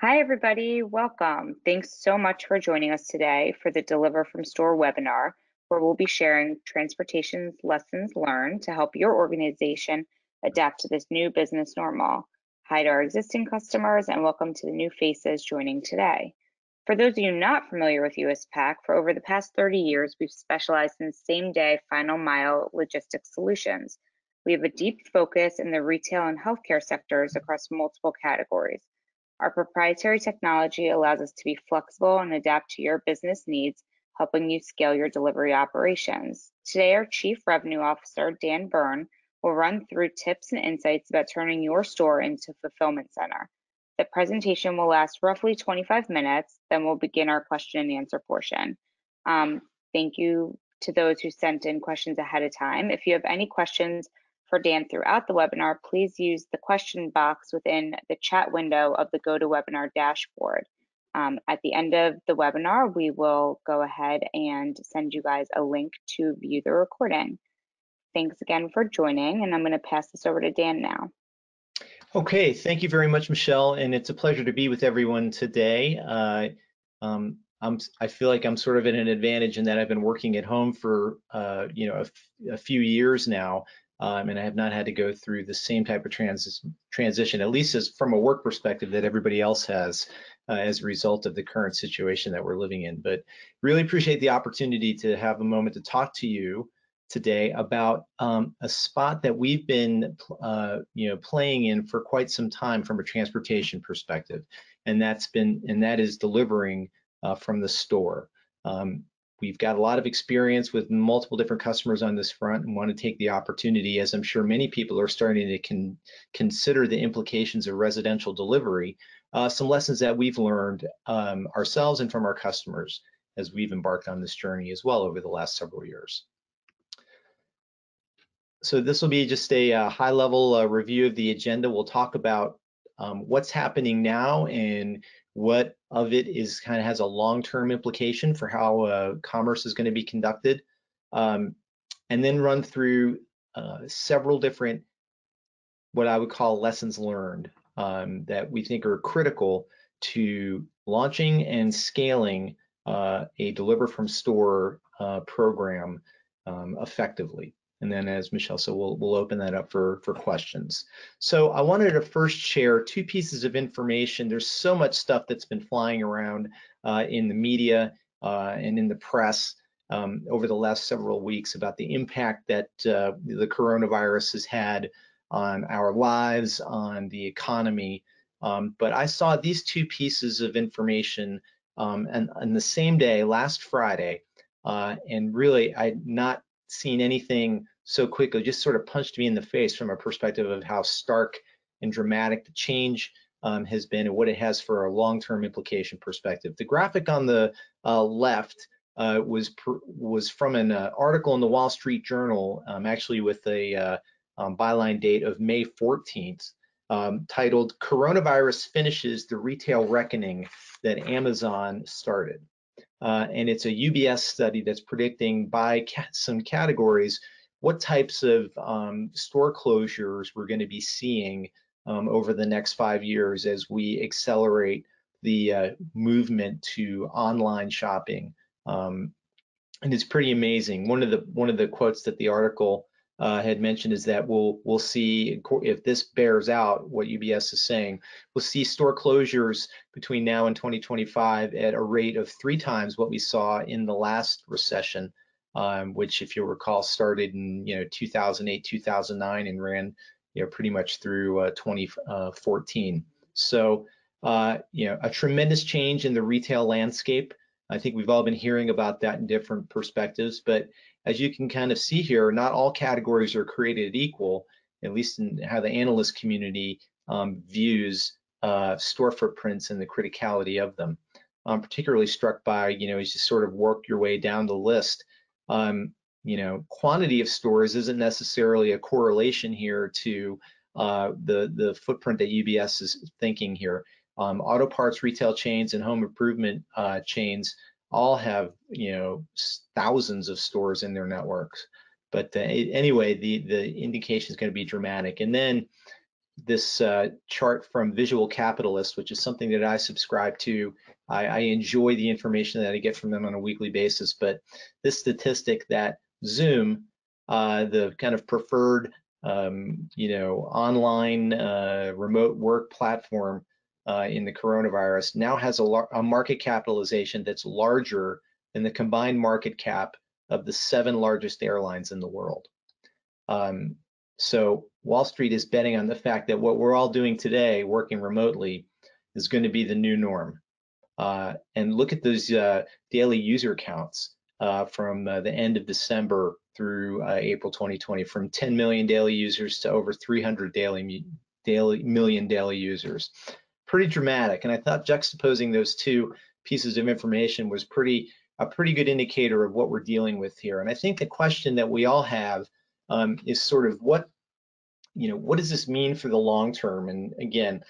Hi, everybody. Welcome. Thanks so much for joining us today for the Deliver from Store webinar, where we'll be sharing transportation's lessons learned to help your organization adapt to this new business normal. Hi to our existing customers and welcome to the new faces joining today. For those of you not familiar with USPAC, for over the past 30 years, we've specialized in same-day final mile logistics solutions. We have a deep focus in the retail and healthcare sectors across multiple categories. Our proprietary technology allows us to be flexible and adapt to your business needs, helping you scale your delivery operations. Today, our Chief Revenue Officer, Dan Byrne, will run through tips and insights about turning your store into a fulfillment center. The presentation will last roughly 25 minutes, then we'll begin our question and answer portion. Thank you to those who sent in questions ahead of time. If you have any questions for Dan throughout the webinar, please use the question box within the chat window of the GoToWebinar dashboard. At the end of the webinar, we will go ahead and send you guys a link to view the recording. Thanks again for joining, and I'm going to pass this over to Dan now. Okay, thank you very much, Michelle, and it's a pleasure to be with everyone today. I feel like I'm sort of at an advantage in that I've been working at home for a few years now. And I have not had to go through the same type of transition, at least as from a work perspective, that everybody else has as a result of the current situation that we're living in. But really appreciate the opportunity to have a moment to talk to you today about a spot that we've been playing in for quite some time from a transportation perspective, and that is delivering from the store. We've got a lot of experience with multiple different customers on this front and want to take the opportunity, as I'm sure many people are starting to consider the implications of residential delivery, some lessons that we've learned ourselves and from our customers as we've embarked on this journey as well over the last several years. So this will be just a high-level review of the agenda. We'll talk about what's happening now and what of it has a long-term implication for how commerce is going to be conducted, and then run through several different, what I would call lessons learned that we think are critical to launching and scaling a Deliver from Store program effectively. And then, as Michelle said, we'll open that up for questions. So I wanted to first share two pieces of information. There's so much stuff that's been flying around in the media and in the press over the last several weeks about the impact that the coronavirus has had on our lives, on the economy. But I saw these two pieces of information and on the same day, last Friday, and really I'd not seen anything so quickly, just sort of punched me in the face from a perspective of how stark and dramatic the change has been and what it has for a long-term implication perspective. The graphic on the left was from an article in the Wall Street Journal, actually with a byline date of May 14th, titled "Coronavirus Finishes the Retail Reckoning That Amazon Started." And it's a UBS study that's predicting by some categories what types of store closures we're going to be seeing over the next 5 years as we accelerate the movement to online shopping. And it's pretty amazing. One of the quotes that the article had mentioned is that we'll see, if this bears out what UBS is saying, we'll see store closures between now and 2025 at a rate of 3 times what we saw in the last recession, which, if you'll recall, started in 2008, 2009 and ran pretty much through 2014. So a tremendous change in the retail landscape. I think we've all been hearing about that in different perspectives, but as you can kind of see here, not all categories are created equal, at least in how the analyst community views store footprints and the criticality of them. I'm particularly struck by, as you sort of work your way down the list, quantity of stores isn't necessarily a correlation here to the footprint that UBS is thinking here. Auto parts retail chains and home improvement chains all have thousands of stores in their networks. But anyway, the indication is going to be dramatic. And then this chart from Visual Capitalist, which is something that I subscribe to. I enjoy the information that I get from them on a weekly basis, but this statistic that Zoom, the kind of preferred, online remote work platform in the coronavirus, now has a market capitalization that's larger than the combined market cap of the 7 largest airlines in the world. So Wall Street is betting on the fact that what we're all doing today, working remotely, is going to be the new norm. And look at those daily user counts from the end of December through April 2020, from 10 million daily users to over 300 million daily users. Pretty dramatic. And I thought juxtaposing those two pieces of information was a pretty good indicator of what we're dealing with here. And I think the question that we all have is sort of what does this mean for the long term? And again,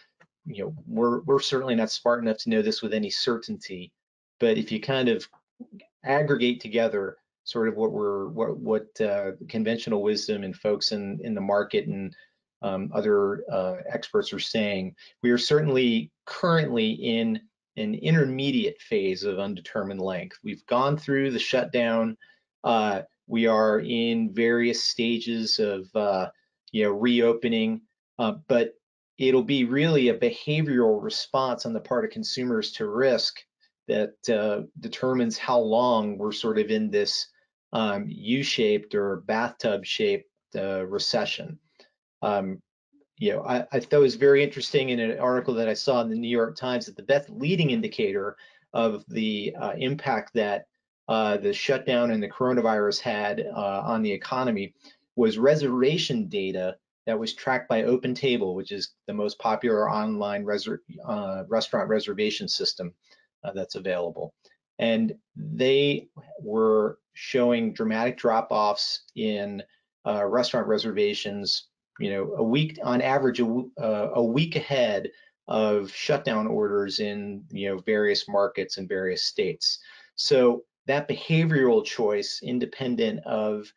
we're certainly not smart enough to know this with any certainty, but if you kind of aggregate together sort of what conventional wisdom and folks in the market and other experts are saying, we are certainly currently in an intermediate phase of undetermined length. We've gone through the shutdown. We are in various stages of reopening, but it'll be really a behavioral response on the part of consumers to risk that determines how long we're sort of in this U-shaped or bathtub-shaped recession. I thought it was very interesting in an article that I saw in the New York Times that the best leading indicator of the impact that the shutdown and the coronavirus had on the economy was reservation data that was tracked by OpenTable, which is the most popular online restaurant reservation system that's available. And they were showing dramatic drop-offs in restaurant reservations, a week on average, a week ahead of shutdown orders in various markets and various states. So that behavioral choice, independent of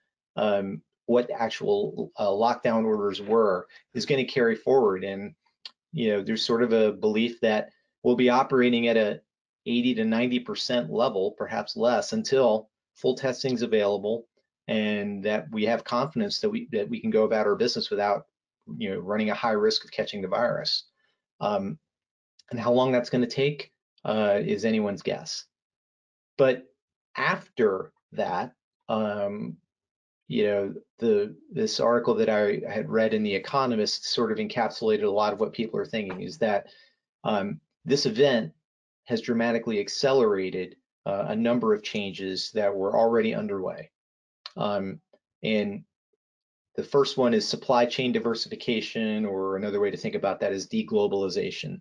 what actual lockdown orders were, is going to carry forward. And there's sort of a belief that we'll be operating at a 80 to 90% level, perhaps less, until full testing is available and that we have confidence that we can go about our business without running a high risk of catching the virus. And how long that's going to take is anyone's guess. But after that, this article that I had read in The Economist sort of encapsulated a lot of what people are thinking, is that this event has dramatically accelerated a number of changes that were already underway. And the first one is supply chain diversification, or another way to think about that is deglobalization.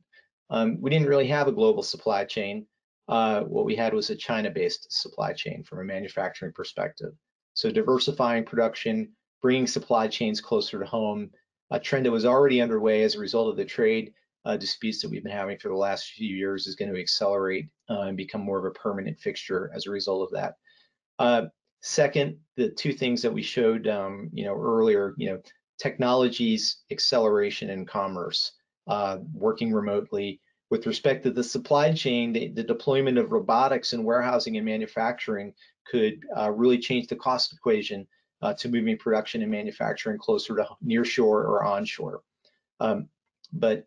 We didn't really have a global supply chain. What we had was a China-based supply chain from a manufacturing perspective. So diversifying production, bringing supply chains closer to home, a trend that was already underway as a result of the trade disputes that we've been having for the last few years, is going to accelerate and become more of a permanent fixture as a result of that. Second, the two things that we showed earlier, technology's acceleration in commerce, working remotely. With respect to the supply chain, the deployment of robotics in warehousing and manufacturing could really change the cost equation to moving production and manufacturing closer to nearshore or onshore. But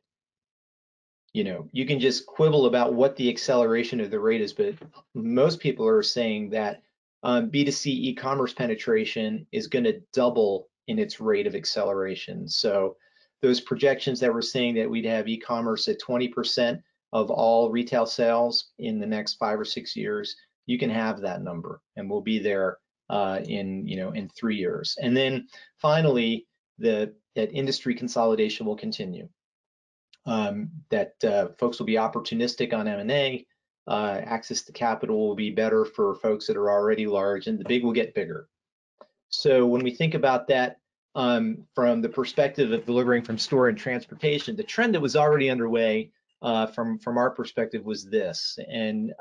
you can just quibble about what the acceleration of the rate is, but most people are saying that B2C e-commerce penetration is going to double in its rate of acceleration. So those projections that we're saying that we'd have e-commerce at 20% of all retail sales in the next 5 or 6 years, you can have that number, and we'll be there in 3 years. And then finally, that industry consolidation will continue. That folks will be opportunistic on M&A, access to capital will be better for folks that are already large, and the big will get bigger. So when we think about that from the perspective of delivering from store and transportation, the trend that was already underway from our perspective was this, and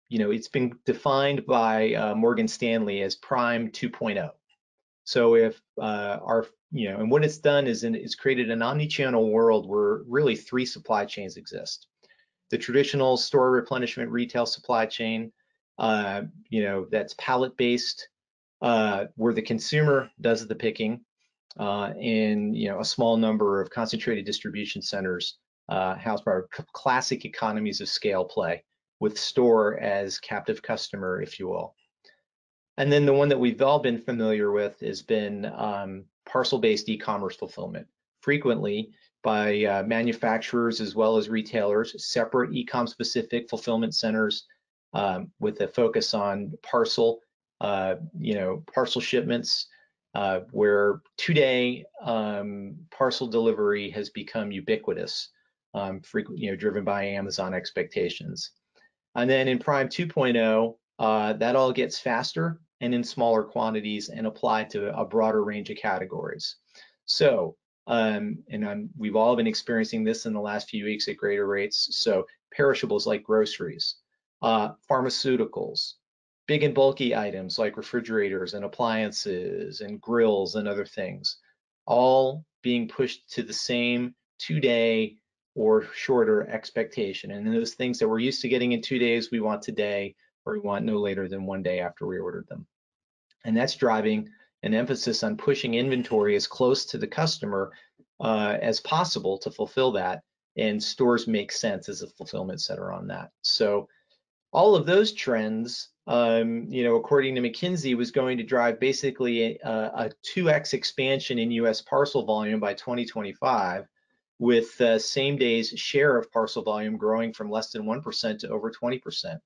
it's been defined by Morgan Stanley as Prime 2.0. So if and what it's done is it's created an omni-channel world where really 3 supply chains exist. The traditional store replenishment retail supply chain, that's pallet-based, where the consumer does the picking, and a small number of concentrated distribution centers house by classic economies of scale play with store as captive customer, if you will. And then the one that we've all been familiar with has been parcel-based e-commerce fulfillment, frequently by manufacturers as well as retailers, separate e-com specific fulfillment centers with a focus on parcel shipments, where today parcel delivery has become ubiquitous, driven by Amazon expectations. And then in Prime 2.0, that all gets faster and in smaller quantities and applied to a broader range of categories. So, we've all been experiencing this in the last few weeks at greater rates. So perishables like groceries, pharmaceuticals, big and bulky items like refrigerators and appliances and grills and other things, all being pushed to the same 2-day or shorter expectation. And those things that we're used to getting in 2 days, we want today, or we want no later than 1 day after we ordered them. And that's driving an emphasis on pushing inventory as close to the customer as possible to fulfill that. And stores make sense as a fulfillment center on that. So all of those trends, according to McKinsey, was going to drive basically a 2x expansion in US parcel volume by 2025, with same day's share of parcel volume growing from less than 1% to over 20%.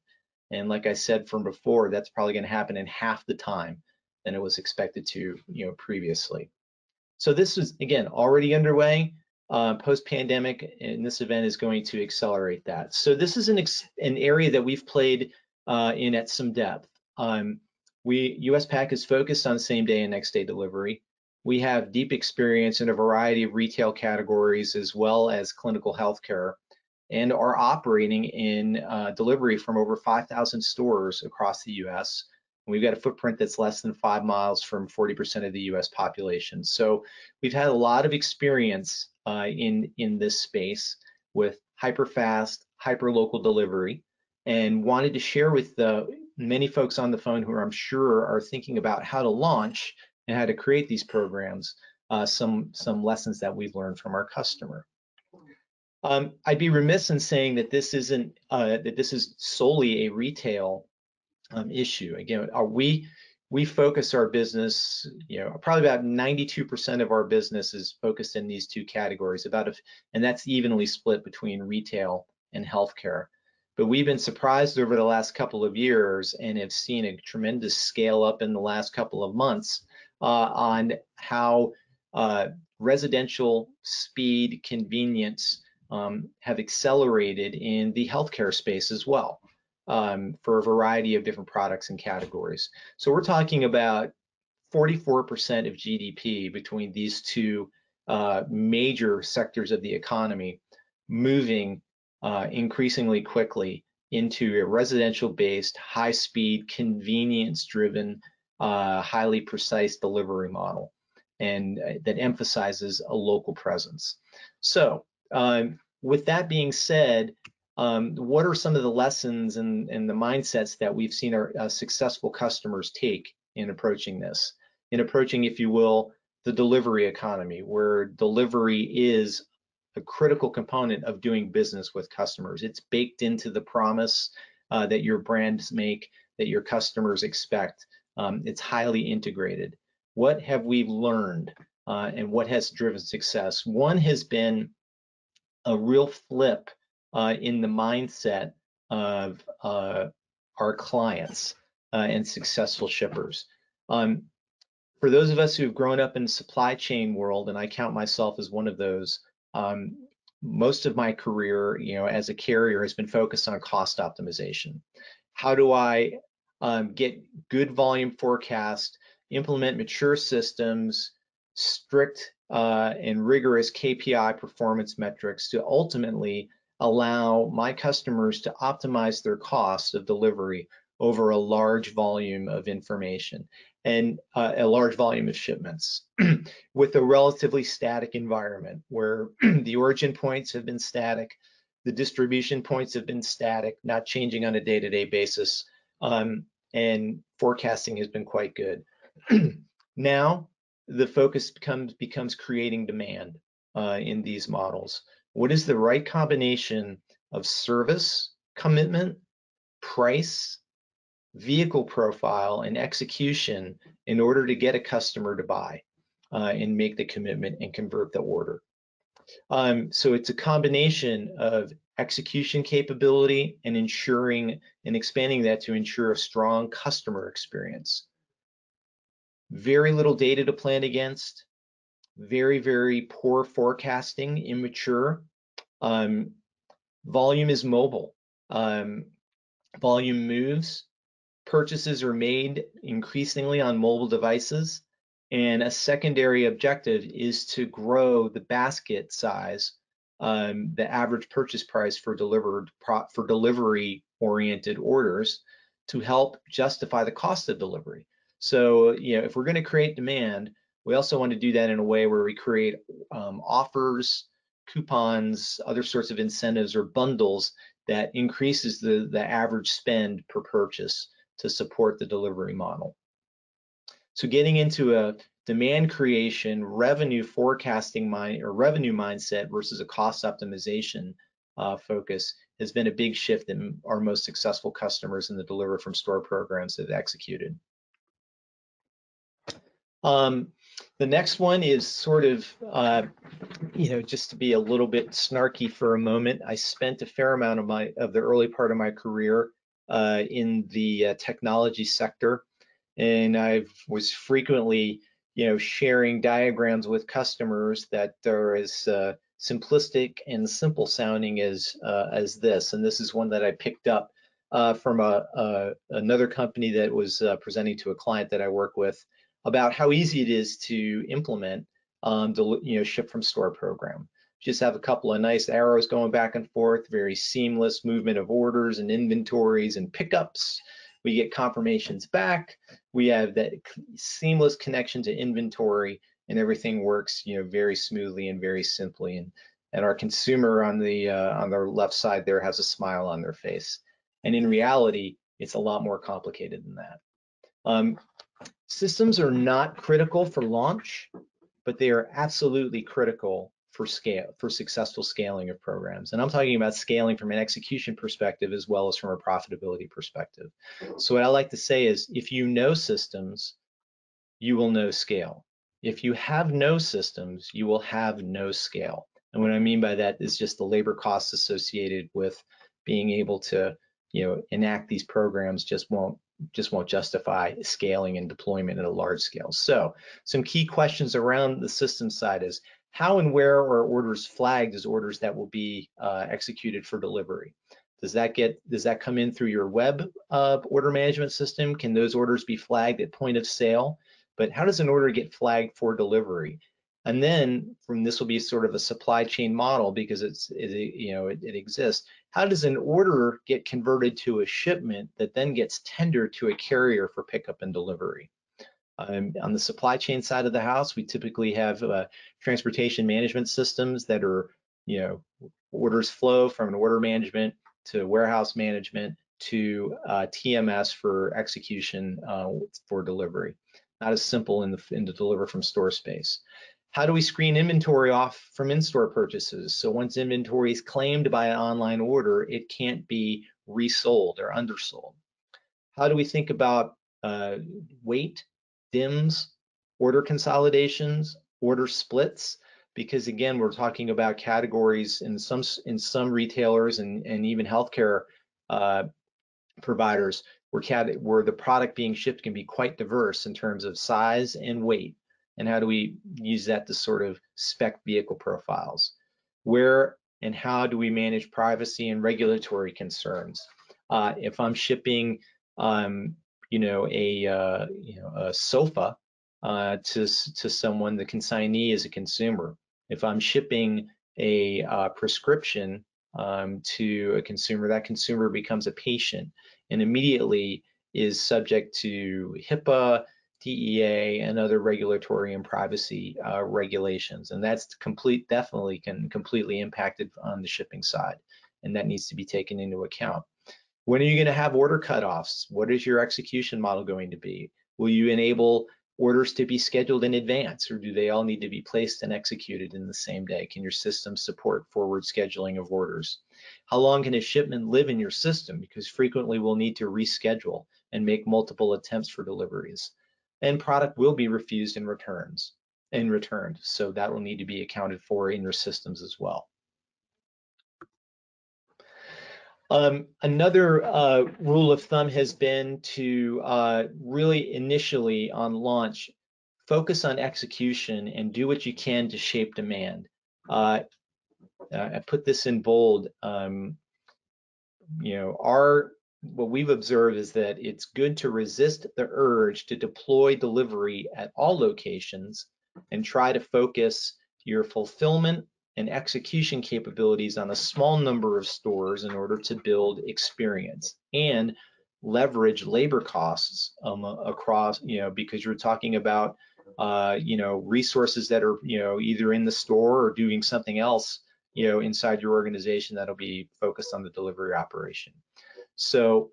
And like I said from before, that's probably going to happen in half the time than it was expected to, previously. So this is, again, already underway. Post-pandemic, and this event is going to accelerate that. So this is an area that we've played in at some depth. USPAC is focused on same-day and next-day delivery. We have deep experience in a variety of retail categories as well as clinical healthcare, and are operating in delivery from over 5,000 stores across the US. We've got a footprint that's less than 5 miles from 40% of the US population. So we've had a lot of experience in this space with hyper-fast, hyper-local delivery, and wanted to share with the many folks on the phone who I'm sure are thinking about how to launch and how to create these programs, some lessons that we've learned from our customer. I'd be remiss in saying that this isn't that this is solely a retail issue. Again, we focus our business, probably about 92% of our business is focused in these 2 categories, and that's evenly split between retail and healthcare. But we've been surprised over the last couple of years and have seen a tremendous scale up in the last couple of months on how residential speed, convenience have accelerated in the healthcare space as well, for a variety of different products and categories. So we're talking about 44% of GDP between these 2 major sectors of the economy moving increasingly quickly into a residential-based, high-speed, convenience-driven, highly precise delivery model, and that emphasizes a local presence. So with that being said, what are some of the lessons and the mindsets that we've seen our successful customers take in approaching this, if you will, the delivery economy, where delivery is a critical component of doing business with customers. It's baked into the promise that your brands make, that your customers expect. It's highly integrated. What have we learned and what has driven success? One has been a real flip in the mindset of our clients and successful shippers. For those of us who have grown up in the supply chain world, and I count myself as one of those, most of my career, as a carrier has been focused on cost optimization. How do I get good volume forecast, implement mature systems, strict and rigorous KPI performance metrics to ultimately allow my customers to optimize their costs of delivery over a large volume of information and a large volume of shipments with a relatively static environment where the origin points have been static, the distribution points have been static, not changing on a day-to-day basis, and forecasting has been quite good. Now, the focus becomes creating demand in these models. What is the right combination of service commitment, price, vehicle profile, and execution in order to get a customer to buy and make the commitment and convert the order? So it's a combination of execution capability and ensuring and expanding that to ensure a strong customer experience. Very little data to plan against, very, very poor forecasting, immature. Volume is mobile. Volume moves. Purchases are made increasingly on mobile devices. And a secondary objective is to grow the basket size, the average purchase price for delivery-oriented orders to help justify the cost of delivery. So, if we're going to create demand, we also want to do that in a way where we create offers, coupons, other sorts of incentives or bundles that increases the average spend per purchase to support the delivery model. So getting into a demand creation, revenue forecasting revenue mindset versus a cost optimization focus has been a big shift in our most successful customers in the Deliver from Store programs that have executed. The next one is sort of, just to be a little bit snarky for a moment. I spent a fair amount of the early part of my career in the technology sector, and I was frequently, sharing diagrams with customers that are as simplistic and simple sounding as this. And this is one that I picked up from another company that was presenting to a client that I work with about how easy it is to implement the ship from store program. Just have a couple of nice arrows going back and forth, very seamless movement of orders and inventories and pickups. We get confirmations back. We have that seamless connection to inventory, and everything works, very smoothly and very simply. And our consumer on their left side there has a smile on their face. And in reality, it's a lot more complicated than that. Systems are not critical for launch, but they are absolutely critical for successful scaling of programs. And I'm talking about scaling from an execution perspective as well as from a profitability perspective. So what I like to say is, if you know systems, you will know scale. If you have no systems, you will have no scale. And what I mean by that is just the labor costs associated with being able to, enact these programs just won't justify scaling and deployment at a large scale. So some key questions around the system side is, how and where are orders flagged as orders that will be executed for delivery? Does that come in through your web order management system? Can those orders be flagged at point of sale? But how does an order get flagged for delivery? And then from this will be sort of a supply chain model because it exists. How does an order get converted to a shipment that then gets tendered to a carrier for pickup and delivery? On the supply chain side of the house, we typically have transportation management systems that are, orders flow from an order management to warehouse management to TMS for execution for delivery. Not as simple in the Deliver from Store space. How do we screen inventory off from in-store purchases? So once inventory is claimed by an online order, it can't be resold or undersold. How do we think about weight, DIMS, order consolidations, order splits? Because again, we're talking about categories in some retailers and even healthcare providers where the product being shipped can be quite diverse in terms of size and weight. And how do we use that to sort of spec vehicle profiles? Where and how do we manage privacy and regulatory concerns? If I'm shipping, a sofa to someone, the consignee is a consumer. If I'm shipping a prescription to a consumer, that consumer becomes a patient and immediately is subject to HIPAA, DEA, and other regulatory and privacy regulations. And that's definitely can completely impact it on the shipping side. And that needs to be taken into account. When are you going to have order cutoffs? What is your execution model going to be? Will you enable orders to be scheduled in advance, or do they all need to be placed and executed in the same day? Can your system support forward scheduling of orders? How long can a shipment live in your system? Because frequently we'll need to reschedule and make multiple attempts for deliveries. And product will be refused and returned. So that will need to be accounted for in your systems as well. Another rule of thumb has been to really initially on launch, focus on execution and do what you can to shape demand. I put this in bold. What we've observed is that it's good to resist the urge to deploy delivery at all locations and try to focus your fulfillment and execution capabilities on a small number of stores in order to build experience and leverage labor costs across, because you're talking about, resources that are, either in the store or doing something else, inside your organization that'll be focused on the delivery operation. So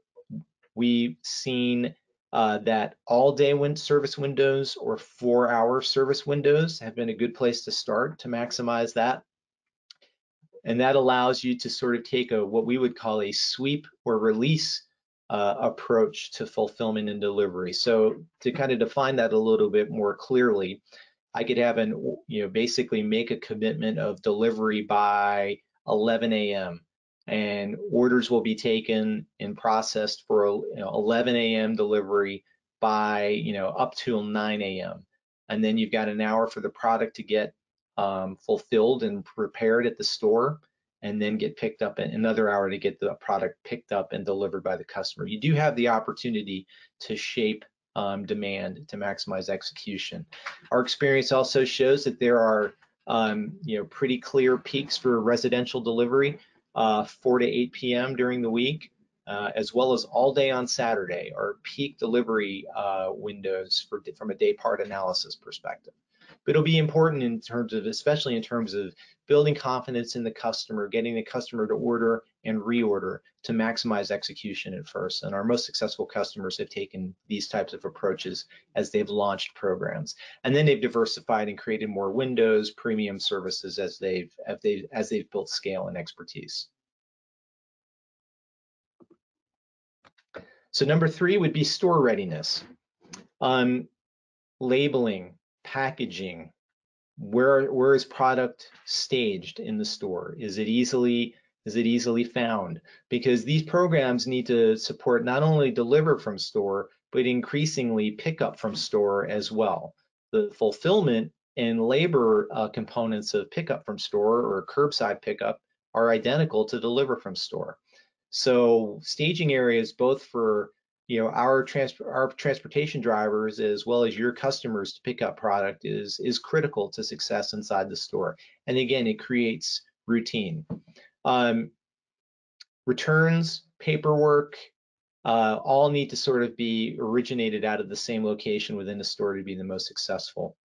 we've seen that all-day service windows or 4-hour service windows have been a good place to start to maximize that. And that allows you to sort of take what we would call a sweep or release approach to fulfillment and delivery. So to kind of define that a little bit more clearly, I could have basically make a commitment of delivery by 11 a.m. and orders will be taken and processed for 11 a.m. delivery by up till 9 a.m. And then you've got an hour for the product to get fulfilled and prepared at the store, and then get picked up, and another hour to get the product picked up and delivered by the customer. You do have the opportunity to shape demand to maximize execution. Our experience also shows that there are pretty clear peaks for residential delivery, 4 to 8 p.m. during the week, as well as all day on Saturday, are peak delivery windows from a day part analysis perspective. But it'll be important in terms of, especially in terms of building confidence in the customer, getting the customer to order and reorder to maximize execution at first. And our most successful customers have taken these types of approaches as they've launched programs. And then they've diversified and created more windows, premium services as they've built scale and expertise. So number 3 would be store readiness. Labeling, packaging, where is product staged in the store? Is it easily found? Because these programs need to support not only deliver from store, but increasingly pick up from store as well. The fulfillment and labor components of pickup from store or curbside pickup are identical to deliver from store. So staging areas both for our transportation drivers as well as your customers to pick up product is critical to success inside the store. And again, it creates routine. Returns, paperwork, all need to sort of be originated out of the same location within the store to be the most successful.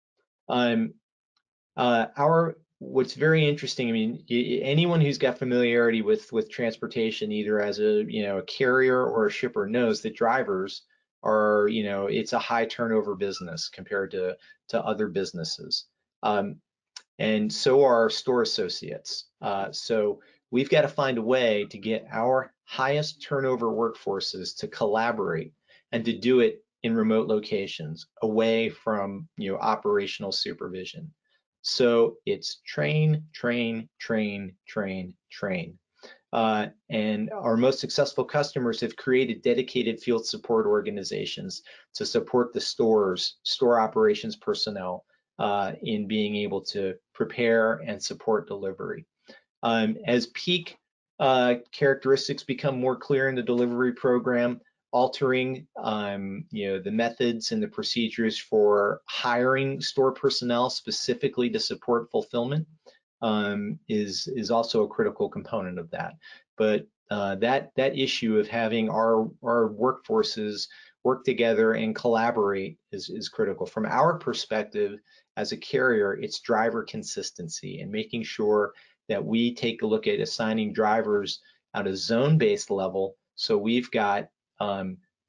What's very interesting, I mean, anyone who's got familiarity with transportation, either as a carrier or a shipper, knows that drivers are, it's a high turnover business compared to other businesses, and so are store associates. So we've got to find a way to get our highest turnover workforces to collaborate and to do it in remote locations, away from operational supervision. So it's train, train, train, train, train. And our most successful customers have created dedicated field support organizations to support the store operations personnel in being able to prepare and support delivery. As peak characteristics become more clear in the delivery program, altering the methods and the procedures for hiring store personnel specifically to support fulfillment is also a critical component of that. But that issue of having our workforces work together and collaborate is critical. From our perspective as a carrier, it's driver consistency and making sure that we take a look at assigning drivers at a zone-based level. So we've got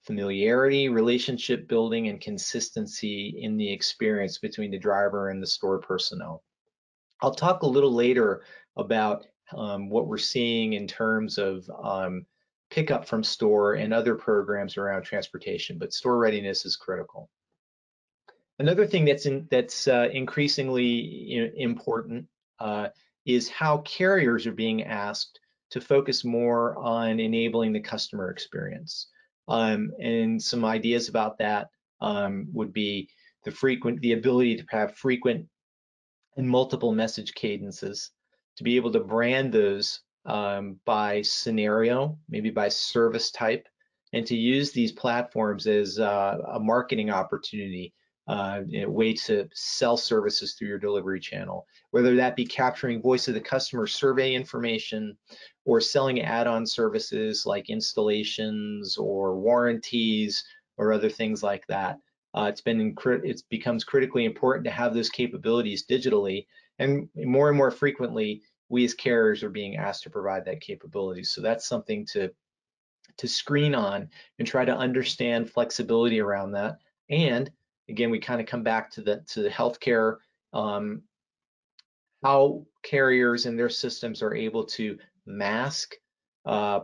familiarity, relationship building, and consistency in the experience between the driver and the store personnel. I'll talk a little later about what we're seeing in terms of pickup from store and other programs around transportation, but store readiness is critical. Another thing that's increasingly important is how carriers are being asked to focus more on enabling the customer experience. And some ideas about that would be the ability to have frequent and multiple message cadences, to be able to brand those by scenario, maybe by service type, and to use these platforms as a marketing opportunity, a way to sell services through your delivery channel, whether that be capturing voice of the customer survey information or selling add-on services like installations or warranties or other things like that. It becomes critically important to have those capabilities digitally, and more frequently, we as carriers are being asked to provide that capability. So that's something to screen on and try to understand flexibility around that. And again, we kind of come back to the healthcare, how carriers and their systems are able to mask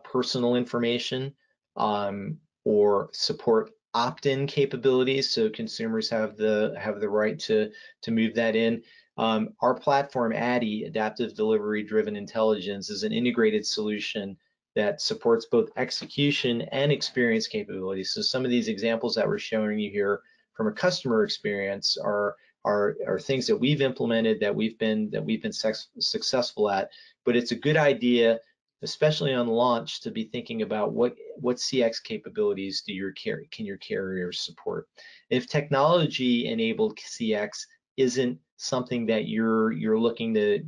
personal information or support opt-in capabilities, so consumers have the right to move that in. Our platform, ADDI, Adaptive Delivery Driven Intelligence, is an integrated solution that supports both execution and experience capabilities. So some of these examples that we're showing you here from a customer experience are things that we've implemented, that we've been successful at. But it's a good idea, especially on launch, to be thinking about what CX capabilities can your carriers support. If technology-enabled CX isn't something that you're looking to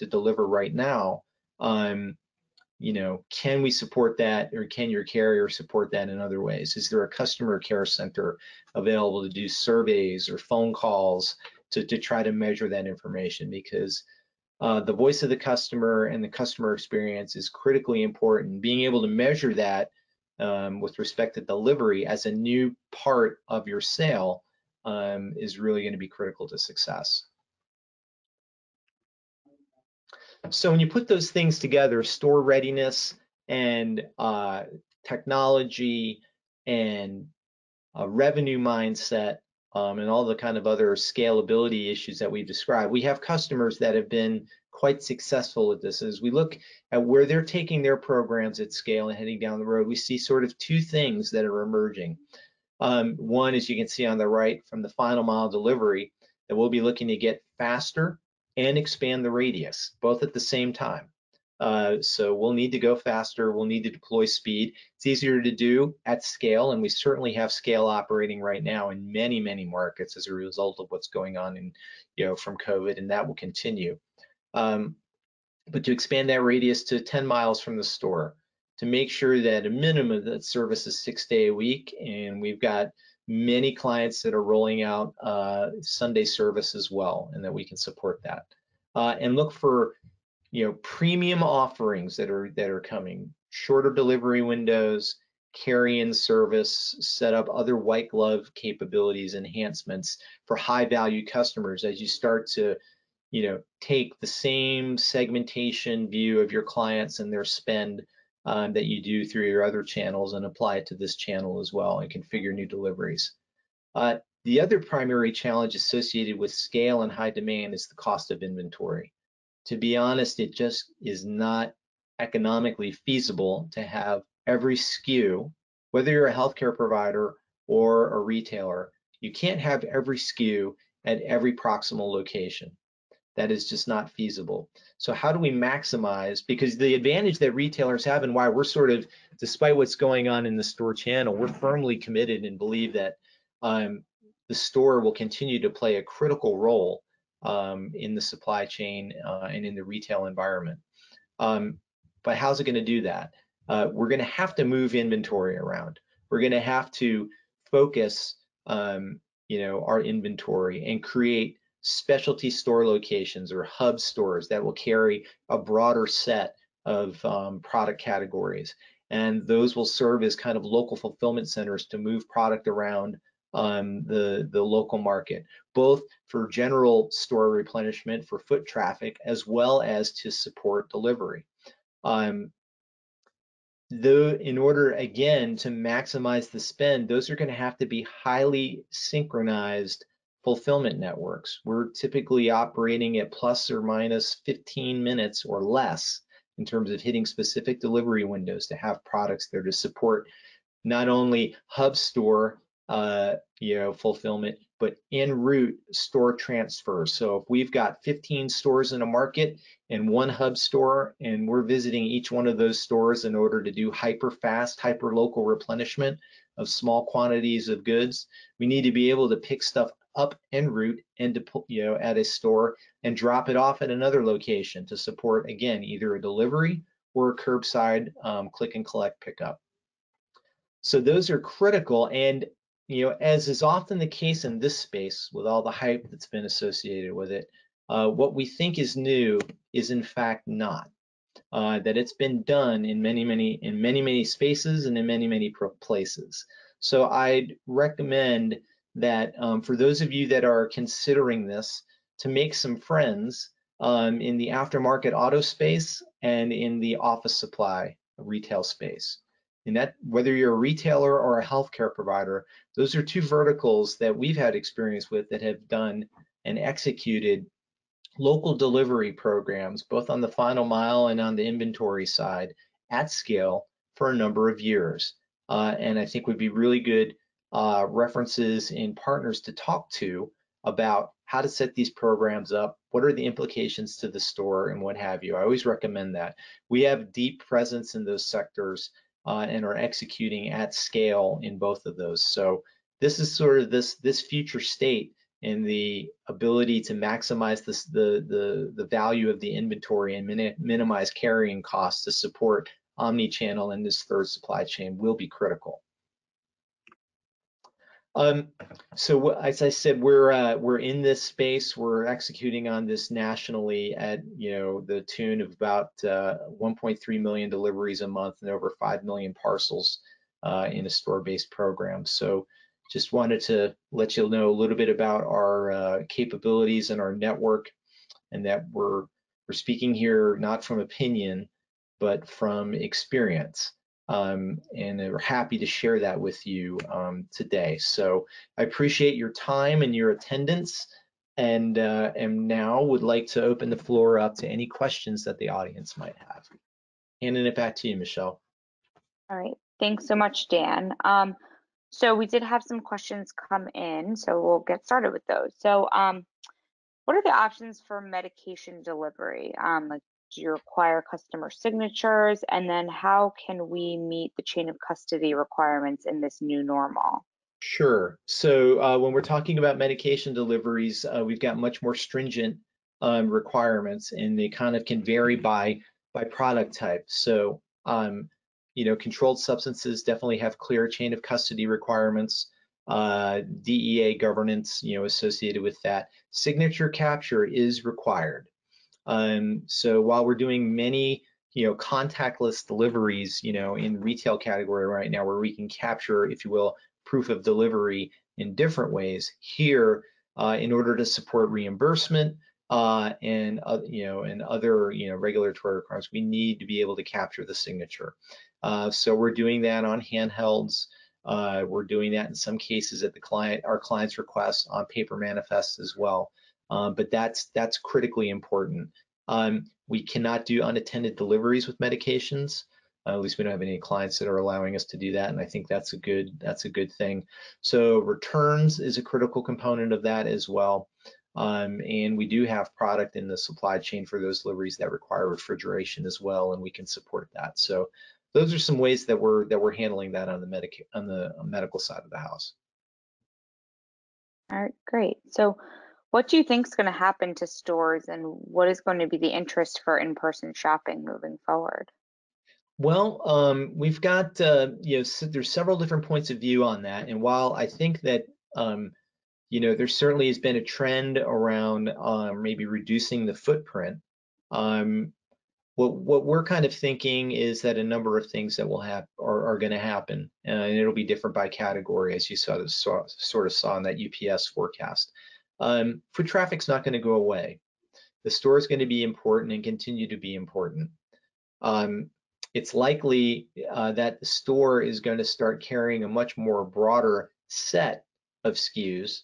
deliver right now, can we support that, or can your carrier support that in other ways? Is there a customer care center available to do surveys or phone calls to try to measure that information? Because the voice of the customer and the customer experience is critically important. Being able to measure that with respect to delivery as a new part of your sale is really going to be critical to success. So when you put those things together, store readiness and technology and a revenue mindset and all the kind of other scalability issues that we've described, we have customers that have been quite successful at this. As we look at where they're taking their programs at scale and heading down the road, we see sort of two things that are emerging. One, as you can see on the right, from the final mile delivery, that we'll be looking to get faster and expand the radius, both at the same time. So we'll need to go faster, we'll need to deploy speed. It's easier to do at scale, and we certainly have scale operating right now in many, many markets as a result of what's going on from COVID, and that will continue. But to expand that radius to 10 miles from the store, to make sure that a minimum that service is 6 days a week, and we've got many clients that are rolling out Sunday service as well, and that we can support that. And look for premium offerings that are coming, shorter delivery windows, carry-in service, set up other white glove capabilities, enhancements for high value customers as you start to take the same segmentation view of your clients and their spend that you do through your other channels and apply it to this channel as well and configure new deliveries. The other primary challenge associated with scale and high demand is the cost of inventory. To be honest, it just is not economically feasible to have every SKU, whether you're a healthcare provider or a retailer, you can't have every SKU at every proximal location. That is just not feasible. So how do we maximize, because the advantage that retailers have and why we're sort of, despite what's going on in the store channel, we're firmly committed and believe that the store will continue to play a critical role in the supply chain and in the retail environment. But how's it going to do that? We're going to have to move inventory around. We're going to have to focus, our inventory and create specialty store locations or hub stores that will carry a broader set of product categories. And those will serve as kind of local fulfillment centers to move product around the local market, both for general store replenishment for foot traffic, as well as to support delivery. In order, again, to maximize the spend, those are going to have to be highly synchronized fulfillment networks. We're typically operating at plus or minus 15 minutes or less in terms of hitting specific delivery windows to have products there to support not only hub store fulfillment, but en route store transfers. So if we've got 15 stores in a market and one hub store, and we're visiting each one of those stores in order to do hyper fast, hyper local replenishment of small quantities of goods, we need to be able to pick stuff up en route and to at a store and drop it off at another location to support, again, either a delivery or a curbside click and collect pickup. So those are critical, and as is often the case in this space with all the hype that's been associated with it, what we think is new is in fact not. That it's been done in many spaces and in many places. So I'd recommend that for those of you that are considering this, to make some friends in the aftermarket auto space and in the office supply retail space. And that, whether you're a retailer or a healthcare provider, those are two verticals that we've had experience with that have done and executed local delivery programs, both on the final mile and on the inventory side at scale for a number of years. And I think would be really good references and partners to talk to about how to set these programs up, what are the implications to the store, and what have you. I always recommend that. We have deep presence in those sectors and are executing at scale in both of those. So this is sort of this future state in the ability to maximize the value of the inventory and minimize carrying costs to support omni-channel and this third supply chain will be critical. So as I said, we're in this space. We're executing on this nationally at the tune of about 1.3 million deliveries a month and over 5 million parcels in a store-based program. So just wanted to let you know a little bit about our capabilities and our network, and that we're speaking here not from opinion, but from experience. And we're happy to share that with you today. So I appreciate your time and your attendance, and now would like to open the floor up to any questions that the audience might have. Handing it back to you, Michelle. All right, thanks so much, Dan. So we did have some questions come in, so we'll get started with those. So what are the options for medication delivery? Like, do you require customer signatures? And then how can we meet the chain of custody requirements in this new normal? Sure. So when we're talking about medication deliveries, we've got much more stringent requirements, and they kind of can vary by product type. So controlled substances definitely have clear chain of custody requirements, DEA governance, associated with that. Signature capture is required. So while we're doing many, contactless deliveries, in retail category right now, where we can capture, if you will, proof of delivery in different ways, here, in order to support reimbursement and other, regulatory requirements, we need to be able to capture the signature. So we're doing that on handhelds. We're doing that in some cases at our client's request on paper manifests as well. But that's critically important. We cannot do unattended deliveries with medications. At least we don't have any clients that are allowing us to do that, and I think that's a good thing. So returns is a critical component of that as well. And we do have product in the supply chain for those deliveries that require refrigeration as well, and we can support that. So those are some ways that we're handling that on the medical side of the house. All right, great. So What do you think is going to happen to stores, and what is going to be the interest for in-person shopping moving forward? Well, we've got there's several different points of view on that, and while I think that there certainly has been a trend around maybe reducing the footprint. Um, what we're kind of thinking is that a number of things that will have are going to happen, and it'll be different by category, as you sort of saw in that UPS forecast. Foot traffic's not going to go away. The store is going to be important and continue to be important. It's likely that the store is going to start carrying a much more broader set of SKUs,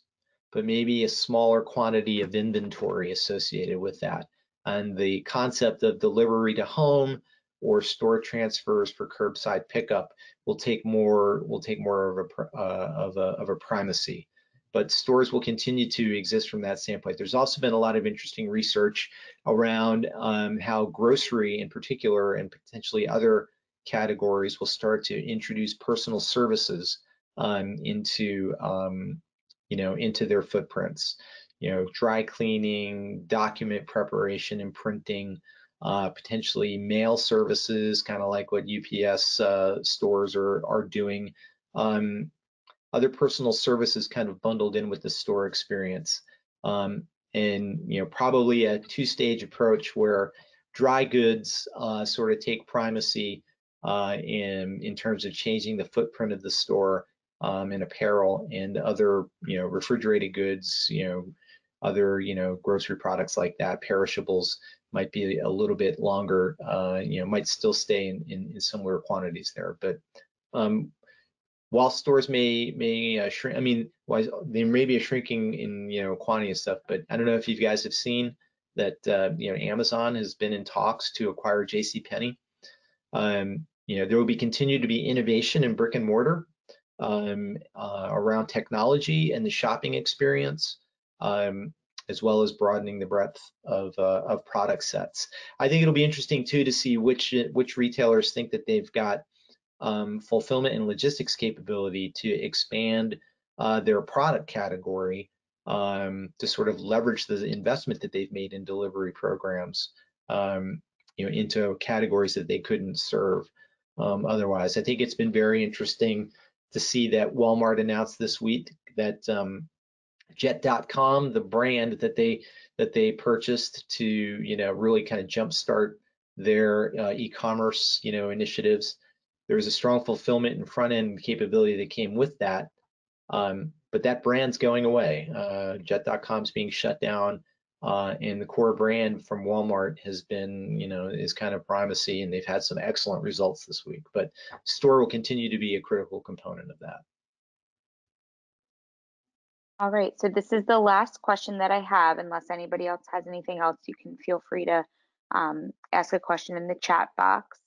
but maybe a smaller quantity of inventory associated with that. And the concept of delivery to home or store transfers for curbside pickup will take more of a primacy. But stores will continue to exist from that standpoint. There's also been a lot of interesting research around how grocery in particular and potentially other categories will start to introduce personal services into their footprints. Dry cleaning, document preparation and printing, potentially mail services, kind of like what UPS stores are doing. Other personal services kind of bundled in with the store experience. And probably a two-stage approach where dry goods sort of take primacy in terms of changing the footprint of the store, and apparel and other refrigerated goods, other grocery products like that, perishables might be a little bit longer, might still stay in similar quantities there. But while stores may shrink, I mean, there may be a shrinking in quantity of stuff, but I don't know if you guys have seen that Amazon has been in talks to acquire JCPenney. There will be continue to be innovation in brick and mortar around technology and the shopping experience, as well as broadening the breadth of product sets. I think it'll be interesting too to see which retailers think that they've got fulfillment and logistics capability to expand their product category to sort of leverage the investment that they've made in delivery programs into categories that they couldn't serve otherwise. I think it's been very interesting to see that Walmart announced this week that Jet.com, the brand that they purchased to really kind of jumpstart their e-commerce initiatives. There was a strong fulfillment and front end capability that came with that, but that brand's going away. Jet.com's being shut down, and the core brand from Walmart has been, is kind of primacy, and they've had some excellent results this week. But store will continue to be a critical component of that. All right, so this is the last question that I have. Unless anybody else has anything else, you can feel free to ask a question in the chat box.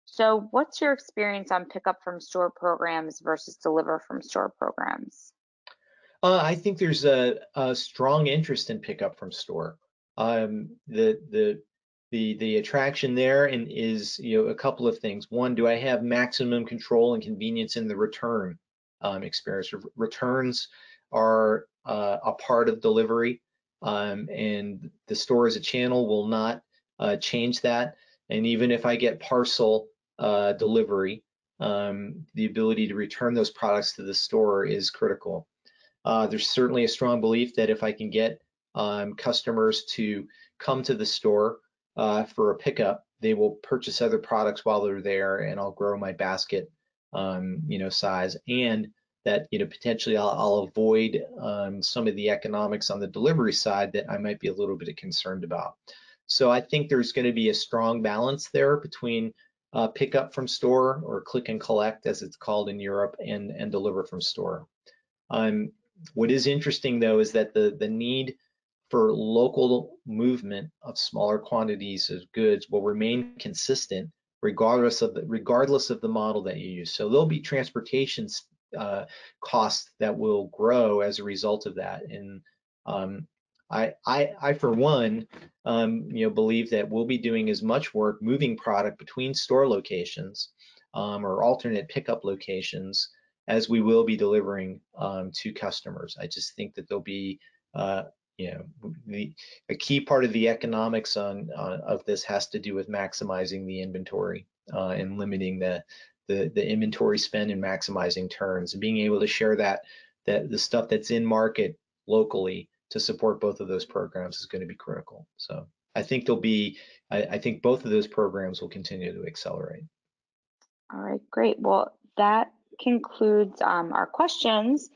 So what's your experience on pickup from store programs versus deliver from store programs? I think there's a strong interest in pickup from store. The attraction there is a couple of things. One, do I have maximum control and convenience in the return experience? Returns are a part of delivery, and the store as a channel will not change that. And even if I get parcel delivery, the ability to return those products to the store is critical. There's certainly a strong belief that if I can get customers to come to the store for a pickup, they will purchase other products while they're there, and I'll grow my basket, size, and that potentially I'll avoid some of the economics on the delivery side that I might be a little bit concerned about. So I think there's going to be a strong balance there between pickup from store, or click and collect as it's called in Europe, and deliver from store. What is interesting though is that the need for local movement of smaller quantities of goods will remain consistent regardless of the model that you use. So there'll be transportation costs that will grow as a result of that. And I for one, believe that we'll be doing as much work moving product between store locations or alternate pickup locations as we will be delivering to customers. I just think that there'll be you know, a key part of the economics of this has to do with maximizing the inventory and limiting the inventory spend and maximizing turns, and being able to share that the stuff that's in market locally to support both of those programs is going to be critical. So I think I think both of those programs will continue to accelerate. All right, great. Well, that concludes our questions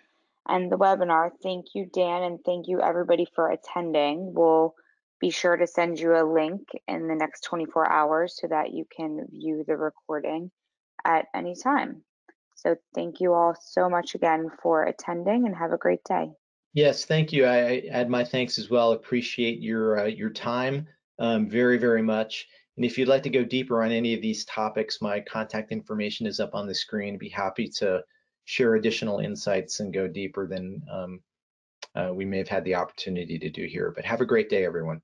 and the webinar. Thank you, Dan, and thank you everybody for attending. We'll be sure to send you a link in the next 24 hours so that you can view the recording at any time. So thank you all so much again for attending, and have a great day. Yes, thank you. I add my thanks as well. Appreciate your time very, very much. And if you'd like to go deeper on any of these topics, my contact information is up on the screen. I'd be happy to share additional insights and go deeper than we may have had the opportunity to do here. But have a great day, everyone.